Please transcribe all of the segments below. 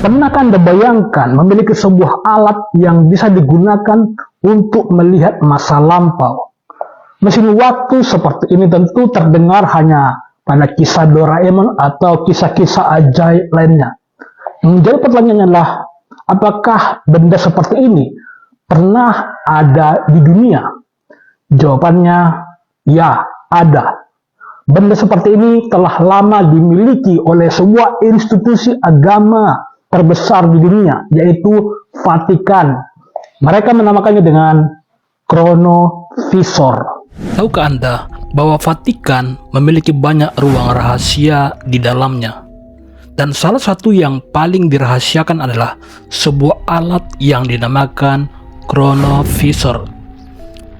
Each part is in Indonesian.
Pernahkah Anda bayangkan memiliki sebuah alat yang bisa digunakan untuk melihat masa lampau? Mesin waktu seperti ini tentu terdengar hanya pada kisah Doraemon atau kisah-kisah ajaib lainnya. Yang menjadi pertanyaannya adalah, apakah benda seperti ini pernah ada di dunia? Jawabannya, ya, ada. Benda seperti ini telah lama dimiliki oleh sebuah institusi agama terbesar di dunia, yaitu Vatikan. Mereka menamakannya dengan Chronovisor. Tahukah Anda bahwa Vatikan memiliki banyak ruang rahasia di dalamnya? Dan salah satu yang paling dirahasiakan adalah sebuah alat yang dinamakan Chronovisor.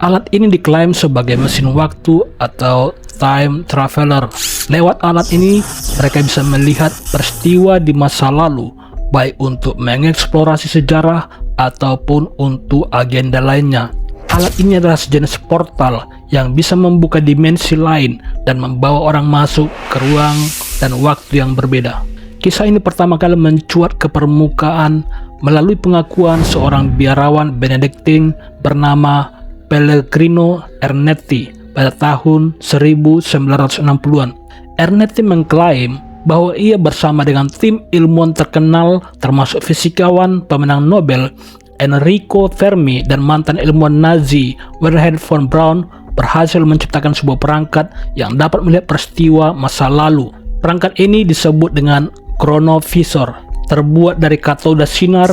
Alat ini diklaim sebagai mesin waktu atau time traveler. Lewat alat ini, mereka bisa melihat peristiwa di masa lalu, baik untuk mengeksplorasi sejarah ataupun untuk agenda lainnya. Alat ini adalah sejenis portal yang bisa membuka dimensi lain dan membawa orang masuk ke ruang dan waktu yang berbeda. Kisah ini pertama kali mencuat ke permukaan melalui pengakuan seorang biarawan Benediktin bernama Pellegrino Ernetti pada tahun 1960-an. Ernetti mengklaim bahwa ia bersama dengan tim ilmuwan terkenal termasuk fisikawan pemenang Nobel Enrico Fermi dan mantan ilmuwan Nazi Wernher von Braun berhasil menciptakan sebuah perangkat yang dapat melihat peristiwa masa lalu. Perangkat ini disebut dengan Chronovisor, terbuat dari katoda sinar,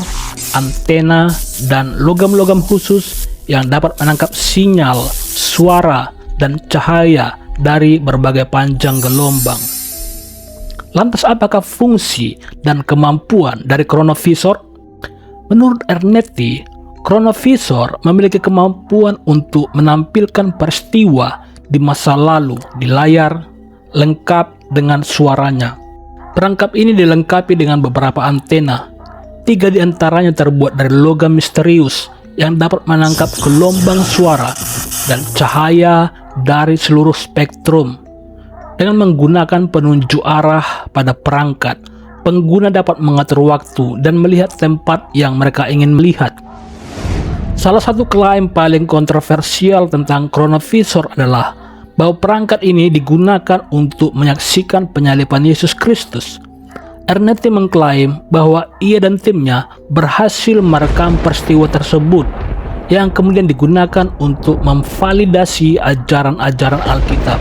antena, dan logam-logam khusus yang dapat menangkap sinyal, suara, dan cahaya dari berbagai panjang gelombang. Lantas apakah fungsi dan kemampuan dari Chronovisor? Menurut Ernetti, Chronovisor memiliki kemampuan untuk menampilkan peristiwa di masa lalu di layar, lengkap dengan suaranya. Perangkap ini dilengkapi dengan beberapa antena. 3 di antaranya terbuat dari logam misterius yang dapat menangkap gelombang suara dan cahaya dari seluruh spektrum. Dengan menggunakan penunjuk arah pada perangkat, pengguna dapat mengatur waktu dan melihat tempat yang mereka ingin melihat. Salah satu klaim paling kontroversial tentang Chronovisor adalah bahwa perangkat ini digunakan untuk menyaksikan penyaliban Yesus Kristus. Ernetti mengklaim bahwa ia dan timnya berhasil merekam peristiwa tersebut yang kemudian digunakan untuk memvalidasi ajaran-ajaran Alkitab.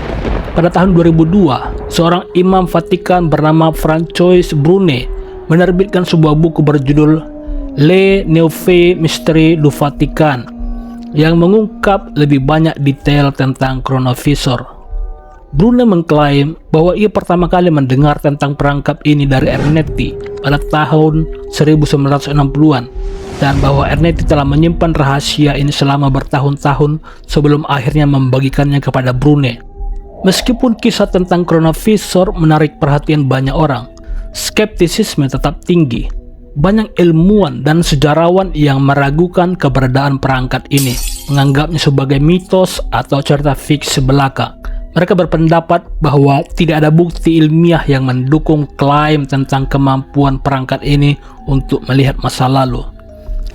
Pada tahun 2002, seorang imam Vatikan bernama François Brunet menerbitkan sebuah buku berjudul Les Nouveaux Mystères du Vatican yang mengungkap lebih banyak detail tentang Chronovisor. Brunet mengklaim bahwa ia pertama kali mendengar tentang perangkap ini dari Ernetti pada tahun 1960-an dan bahwa Ernetti telah menyimpan rahasia ini selama bertahun-tahun sebelum akhirnya membagikannya kepada Brunet. Meskipun kisah tentang Chronovisor menarik perhatian banyak orang, skeptisisme tetap tinggi. Banyak ilmuwan dan sejarawan yang meragukan keberadaan perangkat ini, menganggapnya sebagai mitos atau cerita fiksi belaka. Mereka berpendapat bahwa tidak ada bukti ilmiah yang mendukung klaim tentang kemampuan perangkat ini untuk melihat masa lalu.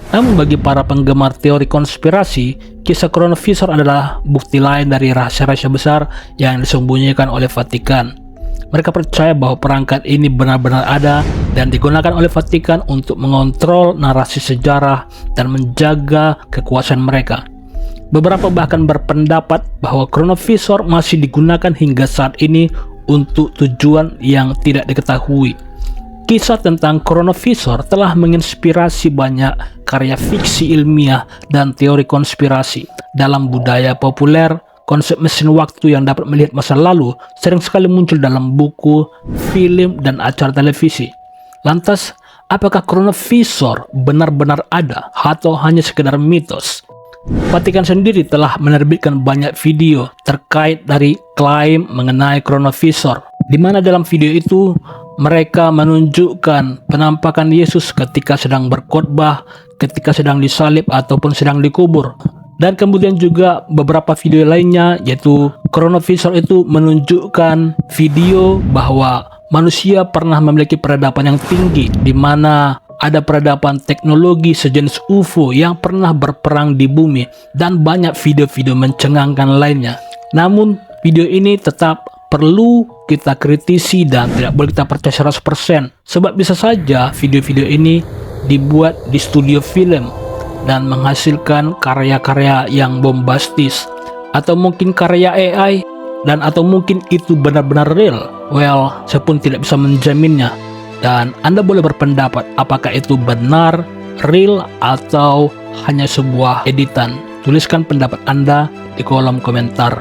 Namun bagi para penggemar teori konspirasi, kisah Chronovisor adalah bukti lain dari rahasia-rahasia besar yang disembunyikan oleh Vatikan. Mereka percaya bahwa perangkat ini benar-benar ada dan digunakan oleh Vatikan untuk mengontrol narasi sejarah dan menjaga kekuasaan mereka. Beberapa bahkan berpendapat bahwa Chronovisor masih digunakan hingga saat ini untuk tujuan yang tidak diketahui. Kisah tentang Chronovisor telah menginspirasi banyak karya fiksi ilmiah dan teori konspirasi. Dalam budaya populer, konsep mesin waktu yang dapat melihat masa lalu sering sekali muncul dalam buku, film, dan acara televisi. Lantas, apakah Chronovisor benar-benar ada atau hanya sekedar mitos? Vatikan sendiri telah menerbitkan banyak video terkait dari klaim mengenai Chronovisor, di mana dalam video itu mereka menunjukkan penampakan Yesus ketika sedang berkhotbah, ketika sedang disalib ataupun sedang dikubur. Dan kemudian juga beberapa video lainnya, yaitu Chronovisor itu menunjukkan video bahwa manusia pernah memiliki peradaban yang tinggi, di mana ada peradaban teknologi sejenis UFO yang pernah berperang di bumi, dan banyak video-video mencengangkan lainnya. Namun, video ini tetap perlu kita kritisi dan tidak boleh kita percaya 100%, sebab bisa saja video-video ini dibuat di studio film dan menghasilkan karya-karya yang bombastis, atau mungkin karya AI, dan atau mungkin itu benar-benar real. Well, saya pun tidak bisa menjaminnya, dan Anda boleh berpendapat apakah itu benar, real, atau hanya sebuah editan. Tuliskan pendapat Anda di kolom komentar.